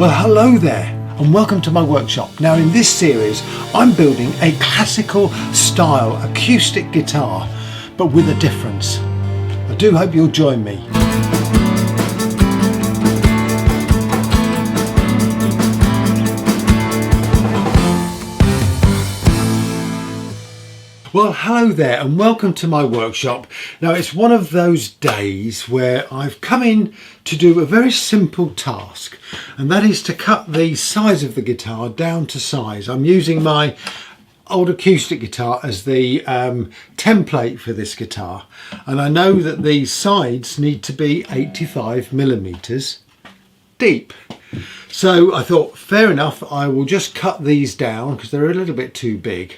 Well, hello there and welcome to my workshop. Now in this series I'm building a classical style acoustic guitar, but with a difference. I do hope you'll join me. Well, hello there and welcome to my workshop. Now it's one of those days where I've come in to do a very simple task, and that is to cut the size of the guitar down to size. I'm using my old acoustic guitar as the template for this guitar, and I know that the sides need to be 85mm deep. So I thought, fair enough, I will just cut these down because they're a little bit too big.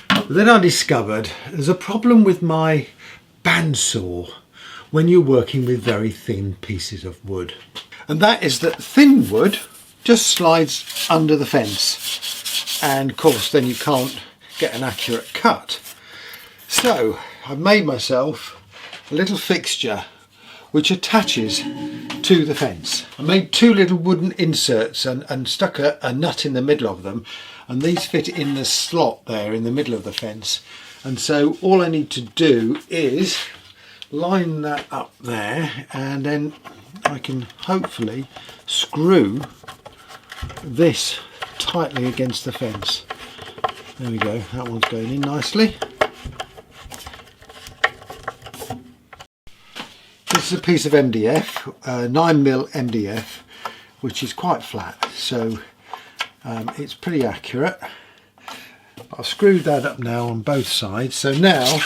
But then I discovered there's a problem with my bandsaw when you're working with very thin pieces of wood. And that is that thin wood just slides under the fence. And of course then you can't get an accurate cut. So I've made myself a little fixture which attaches to the fence. I made two little wooden inserts and stuck a nut in the middle of them, and these fit in the slot there in the middle of the fence. And so all I need to do is line that up there, and then I can hopefully screw this tightly against the fence. There we go, that one's going in nicely. This is a piece of MDF, 9mm MDF, which is quite flat, so it's pretty accurate. I've screwed that up now on both sides, so now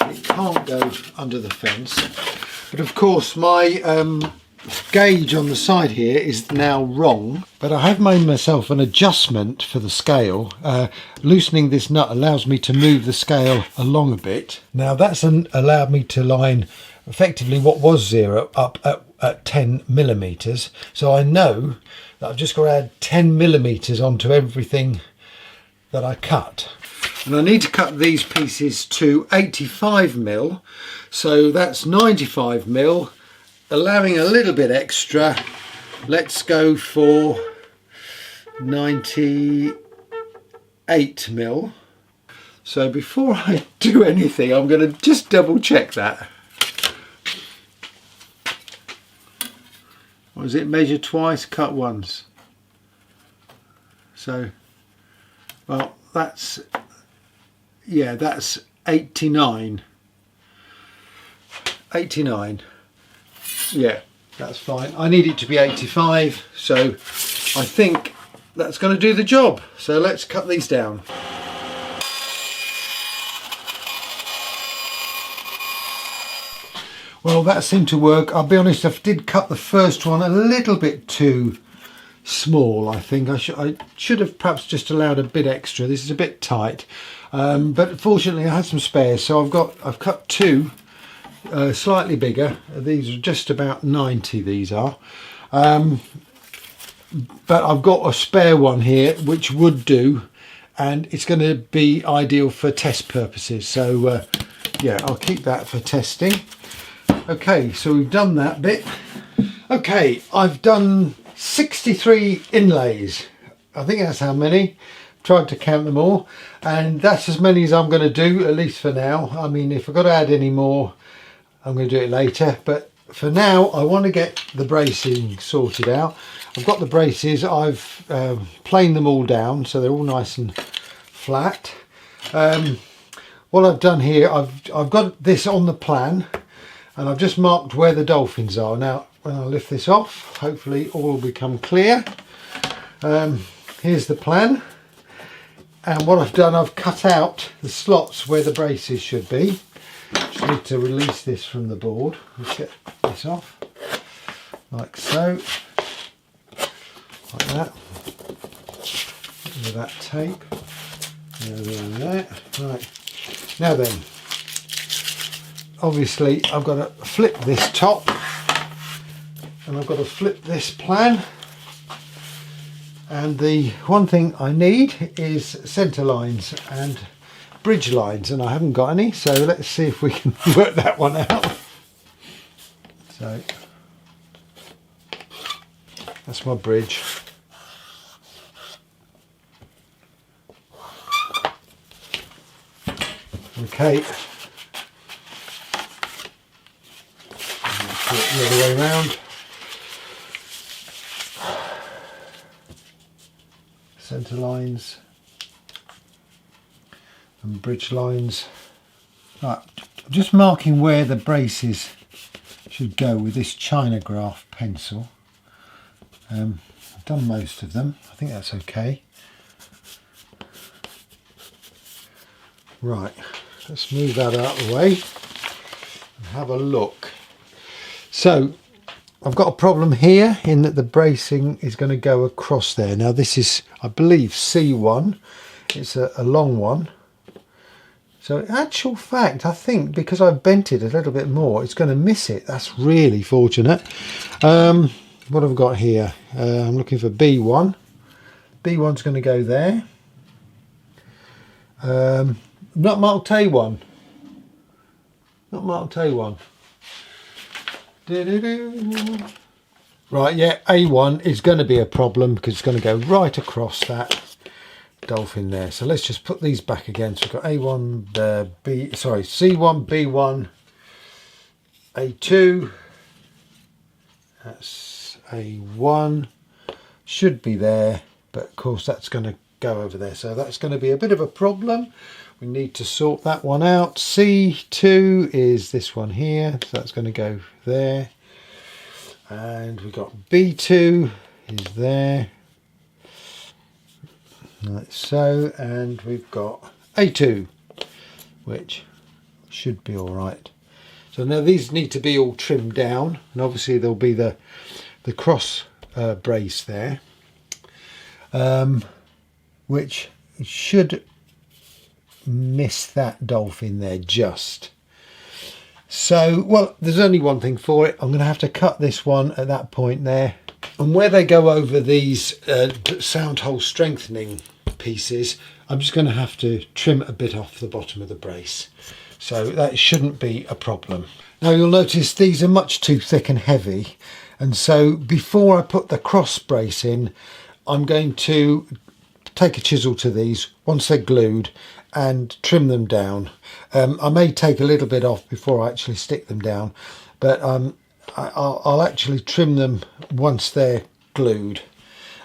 it can't go under the fence. But of course my gauge on the side here is now wrong, but I have made myself an adjustment for the scale. Loosening this nut allows me to move the scale along a bit. Now that's allowed me to line effectively what was 0 up at 10mm, so I know that I've just got to add 10mm onto everything that I cut. And I need to cut these pieces to 85mm, so that's 95mm, allowing a little bit extra. Let's go for 98mm. So before I do anything, I'm going to just double check that. Or is it measure twice, cut once? So, well, that's 89. 89. Yeah, that's fine. I need it to be 85, so I think that's going to do the job. So let's cut these down. Well, that seemed to work. I'll be honest, I did cut the first one a little bit too small. I think I should have perhaps just allowed a bit extra. This is a bit tight, but fortunately I had some spares, so I've cut two slightly bigger. These are just about 90. These are, but I've got a spare one here which would do, and it's going to be ideal for test purposes. So yeah, I'll keep that for testing. Okay, so we've done that bit. Okay, I've done 63 inlays. I think that's how many. Tried to count them all, and that's as many as I'm going to do, at least for now. I mean, if I've got to add any more, I'm going to do it later, but for now I want to get the bracing sorted out. I've got the braces. I've planed them all down so they're all nice and flat. What I've done here, I've got this on the plan, and I've just marked where the dolphins are. Now when I lift this off, hopefully all will become clear. Here's the plan, and what I've done, I've cut out the slots where the braces should be. Just need to release this from the board. Let's get this off, like so, like that, with that tape. There. Right, now then, obviously I've got to flip this top, and I've got to flip this plan, and the one thing I need is centre lines and bridge lines, and I haven't got any, so let's see if we can work that one out. So That's my bridge. Okay. Put it the other way around. Centre lines and bridge lines. Right, just marking where the braces should go with this China graph pencil. I've done most of them. I think that's okay. Right, let's move that out of the way and have a look. So I've got a problem here in that the bracing is going to go across there. Now this is, I believe, C1. It's a long one. So in actual fact, I think because I've bent it a little bit more, it's going to miss it. That's really fortunate. What have I got here? I'm looking for B1. B1's going to go there. Not marked A1. Not marked A1. Right, yeah, A1 is going to be a problem because it's going to go right across that dolphin there. So let's just put these back again. So we've got A1, C1, B1, A2. That's A1. Should be there, but of course that's going to go over there. So that's going to be a bit of a problem. We need to sort that one out. C2 is this one here, so that's going to go there. And we've got B2 is there, like so, and we've got A2, which should be all right. So now these need to be all trimmed down, and obviously there'll be the cross brace there, which should miss that dolphin there just. So, well, there's only one thing for it. I'm going to have to cut this one at that point there. And where they go over these sound hole strengthening pieces, I'm just going to have to trim a bit off the bottom of the brace. So that shouldn't be a problem. Now you'll notice these are much too thick and heavy. And so before I put the cross brace in, I'm going to take a chisel to these once they're glued and trim them down. I may take a little bit off before I actually stick them down, but I'll actually trim them once they're glued,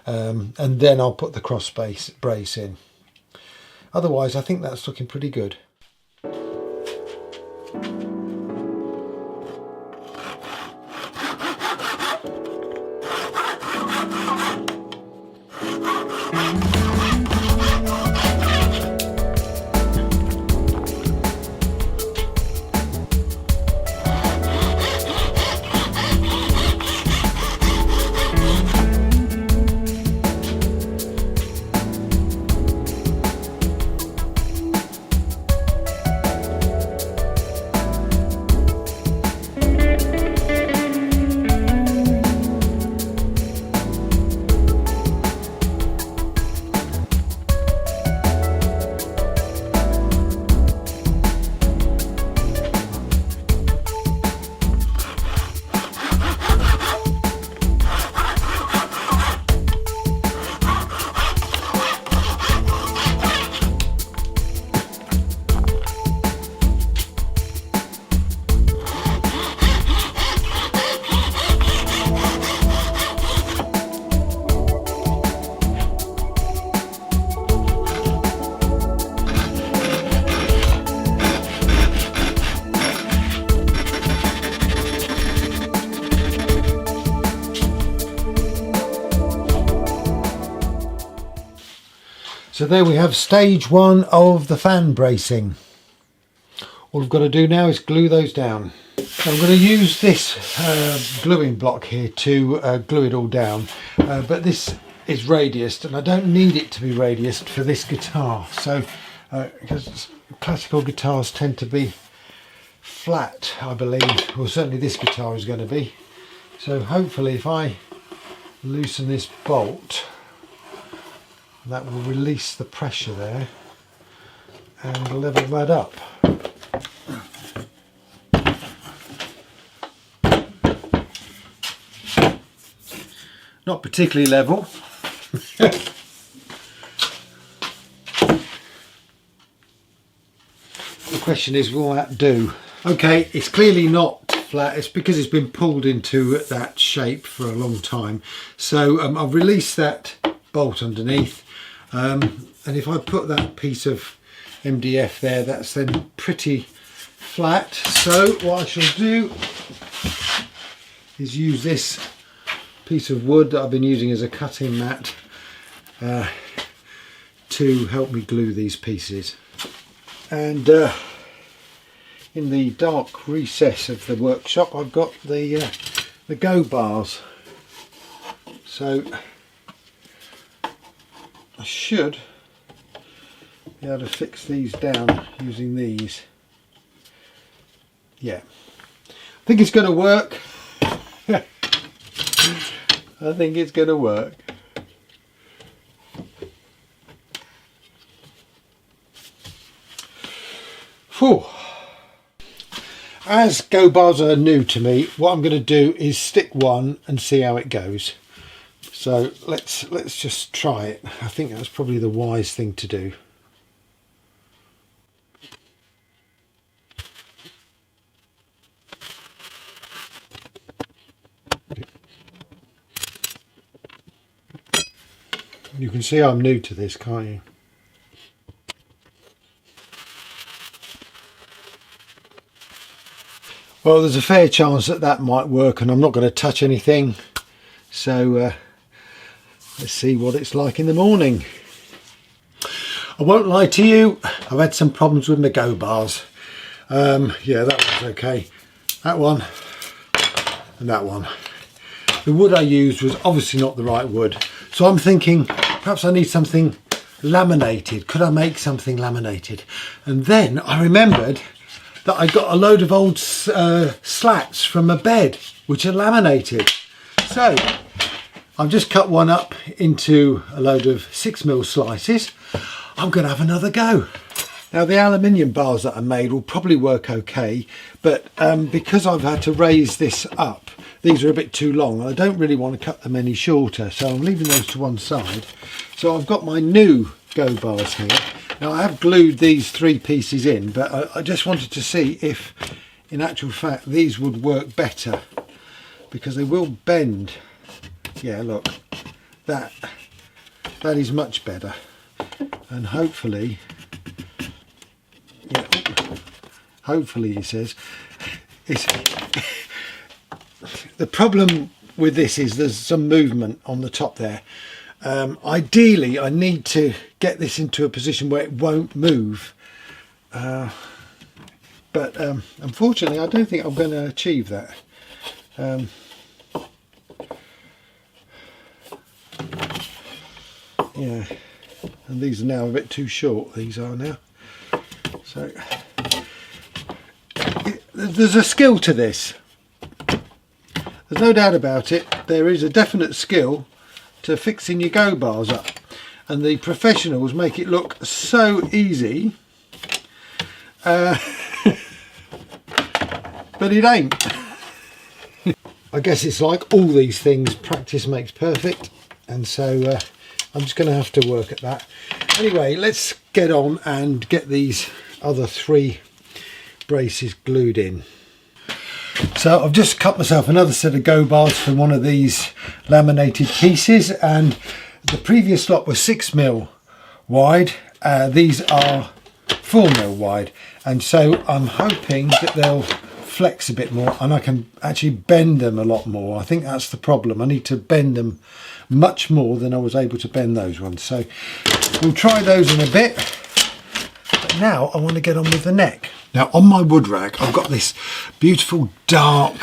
and then I'll put the cross brace in. Otherwise I think that's looking pretty good. So there we have stage one of the fan bracing. All I've got to do now is glue those down. I'm going to use this gluing block here to glue it all down, but this is radiused and I don't need it to be radiused for this guitar. So because classical guitars tend to be flat, I believe, or certainly this guitar is going to be. So hopefully if I loosen this bolt, that will release the pressure there and level that up. not particularly level. The question is, will that do? Okay, it's clearly not flat. It's because it's been pulled into that shape for a long time. So I've released that bolt underneath, and if I put that piece of MDF there, that's then pretty flat. So what I shall do is use this piece of wood that I've been using as a cutting mat to help me glue these pieces. And in the dark recess of the workshop, I've got the go bars. So I should be able to fix these down using these. Yeah, I think it's going to work. I think it's going to work. Whew. As go bars are new to me, what I'm going to do is stick one and see how it goes. So let's just try it. I think that's probably the wise thing to do. You can see I'm new to this, can't you? Well, there's a fair chance that that might work, and I'm not going to touch anything. So let's see what it's like in the morning. I won't lie to you, I've had some problems with my go bars. Yeah, that one's okay. That one and that one. The wood I used was obviously not the right wood. So I'm thinking perhaps I need something laminated. Could I make something laminated? And then I remembered that I got a load of old slats from a bed which are laminated. So I've just cut one up into a load of 6mm slices. I'm going to have another go. Now the aluminium bars that I made will probably work okay, but because I've had to raise this up, these are a bit too long. I don't really want to cut them any shorter, so I'm leaving those to one side. So I've got my new go bars here. Now I have glued these 3 pieces in, but I just wanted to see if in actual fact these would work better, because they will bend. Yeah, look, that is much better, and hopefully, yeah, hopefully, he says, it's the problem with this is there's some movement on the top there. Ideally I need to get this into a position where it won't move, but unfortunately I don't think I'm going to achieve that. Yeah, and these are now a bit too short, these are now. So there's a skill to this, there's no doubt about it. There is a definite skill to fixing your go bars up, and the professionals make it look so easy, but it ain't. I guess it's like all these things, practice makes perfect, and so I'm just going to have to work at that. Anyway, let's get on and get these other 3 braces glued in. So I've just cut myself another set of go bars from one of these laminated pieces, and the previous lot were 6mm wide. These are 4mm wide, and so I'm hoping that they'll flex a bit more and I can actually bend them a lot more. I think that's the problem. I need to bend them much more than I was able to bend those ones. So we'll try those in a bit. But now I want to get on with the neck. Now on my wood rack I've got this beautiful dark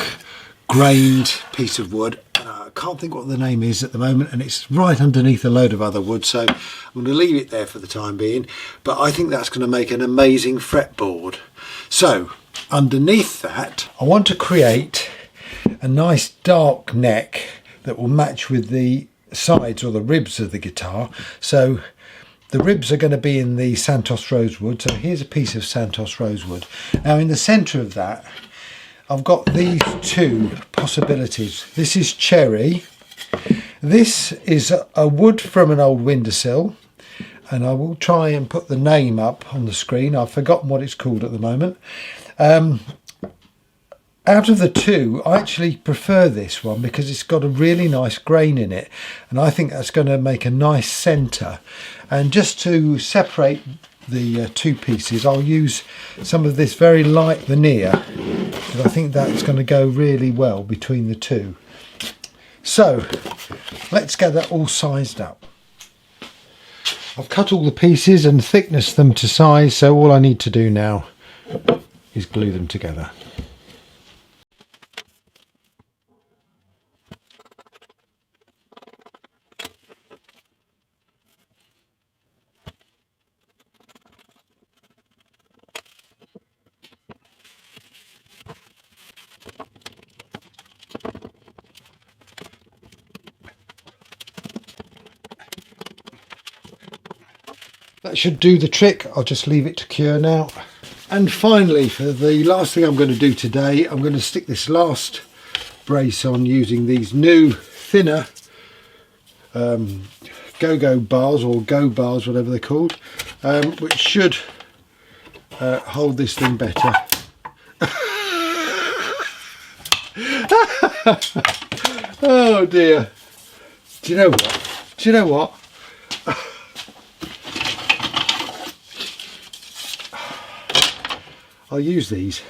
grained piece of wood. I can't think what the name is at the moment, and it's right underneath a load of other wood, so I'm going to leave it there for the time being, but I think that's going to make an amazing fretboard. So underneath that I want to create a nice dark neck that will match with the sides or the ribs of the guitar. So the ribs are going to be in the Santos rosewood, so here's a piece of Santos rosewood. Now in the centre of that I've got these 2 possibilities. This is cherry This is a wood from an old windowsill, and I will try and put the name up on the screen. I've forgotten what it's called at the moment. Out of the two, I actually prefer this one because it's got a really nice grain in it, and I think that's going to make a nice centre. And just to separate the two pieces, I'll use some of this very light veneer, because I think that's going to go really well between the two. So let's get that all sized up. I've cut all the pieces and thicknessed them to size, so all I need to do now is glue them together. That should do the trick. I'll just leave it to cure now. And finally, for the last thing I'm going to do today, I'm going to stick this last brace on using these new thinner go-go bars, or go bars, whatever they're called, which should hold this thing better. Oh dear. Do you know what? Do you know what? I'll use these.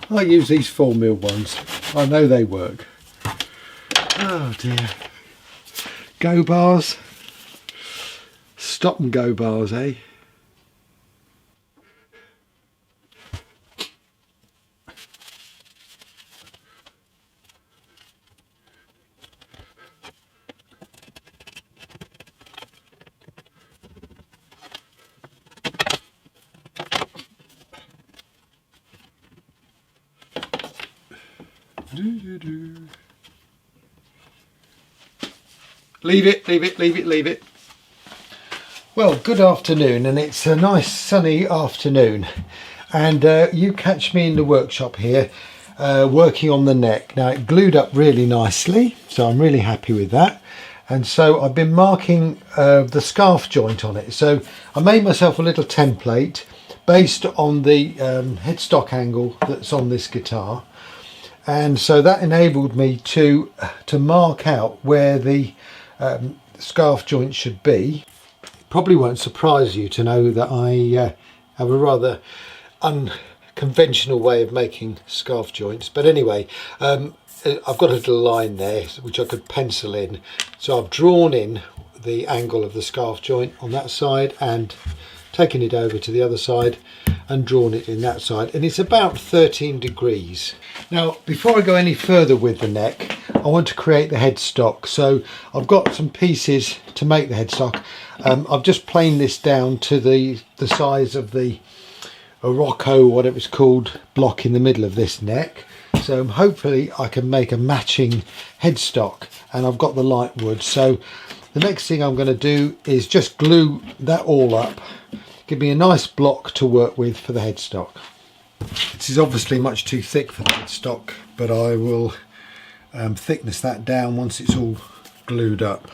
I'll use these 4mm ones. I know they work. Oh dear. Go bars. Stop and go bars, eh? Leave it, leave it, leave it, leave it. Well, good afternoon, and it's a nice sunny afternoon, and you catch me in the workshop here working on the neck. Now, it glued up really nicely, so I'm really happy with that. And so I've been marking the scarf joint on it. So I made myself a little template based on the headstock angle that's on this guitar, and so that enabled me to mark out where the scarf joint should be. Probably won't surprise you to know that I have a rather unconventional way of making scarf joints, but anyway, I've got a little line there which I could pencil in, so I've drawn in the angle of the scarf joint on that side and taken it over to the other side and drawn it in that side, and it's about 13 degrees. Now, before I go any further with the neck, I want to create the headstock. So I've got some pieces to make the headstock. I've just planed this down to the size of the Rocco, whatever it's called, block in the middle of this neck. So hopefully I can make a matching headstock, and I've got the light wood. So the next thing I'm going to do is just glue that all up. Give me a nice block to work with for the headstock. This is obviously much too thick for the headstock, but I will thickness that down once it's all glued up.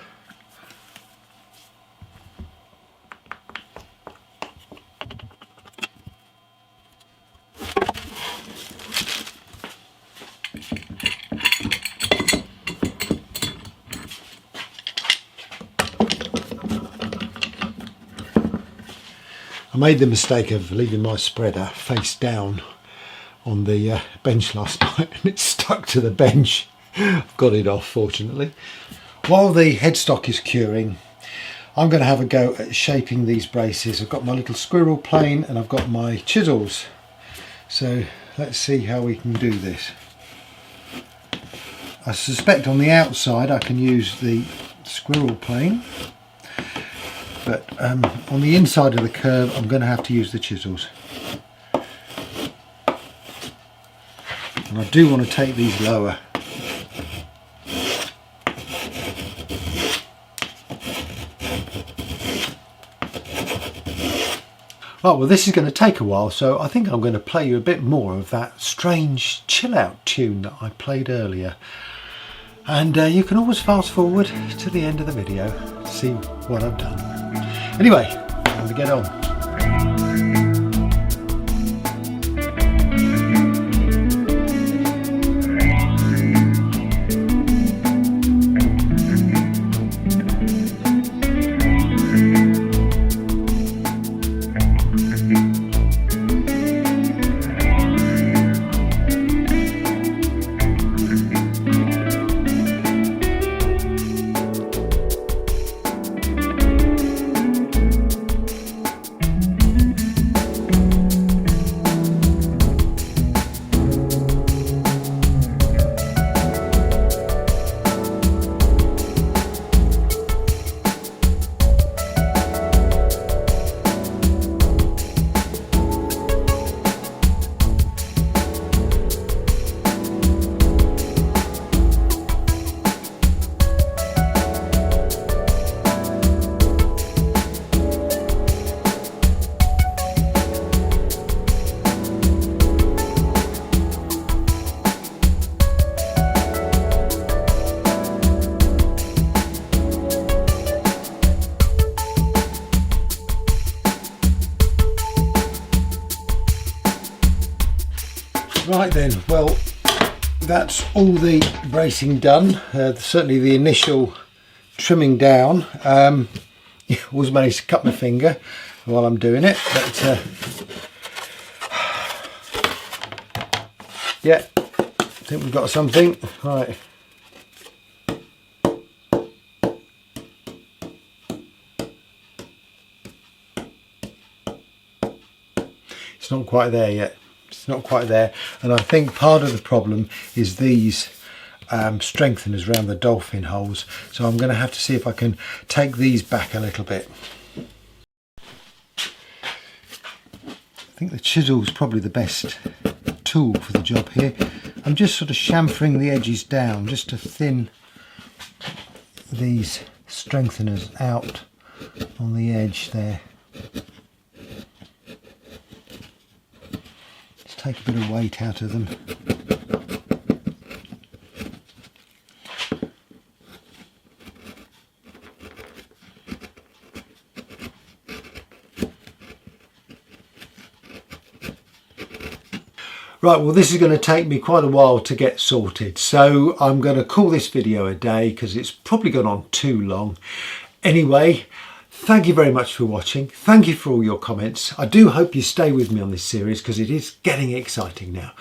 I made the mistake of leaving my spreader face down on the bench last night, and it stuck to the bench. I've got it off, fortunately. While the headstock is curing, I'm going to have a go at shaping these braces. I've got my little squirrel plane and I've got my chisels. So let's see how we can do this. I suspect on the outside I can use the squirrel plane, but on the inside of the curve I'm going to have to use the chisels. And I do want to take these lower. Right, well, this is going to take a while, so I think I'm going to play you a bit more of that strange chill out tune that I played earlier. And you can always fast forward to the end of the video to see what I've done. Anyway, I'm going to get on. Right then, well, that's all the bracing done. Certainly the initial trimming down. Always managed to cut my finger while I'm doing it, but yeah, I think we've got something. Right. It's not quite there yet. It's not quite there, and I think part of the problem is these strengtheners around the dolphin holes, so I'm going to have to see if I can take these back a little bit. I think the chisel is probably the best tool for the job here. I'm just sort of chamfering the edges down just to thin these strengtheners out on the edge there. Take a bit of weight out of them. Right, well, this is going to take me quite a while to get sorted, so I'm going to call this video a day because it's probably gone on too long. Anyway, thank you very much for watching. Thank you for all your comments. I do hope you stay with me on this series because it is getting exciting now.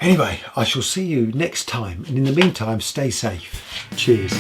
Anyway, I shall see you next time, and in the meantime, stay safe. Cheers.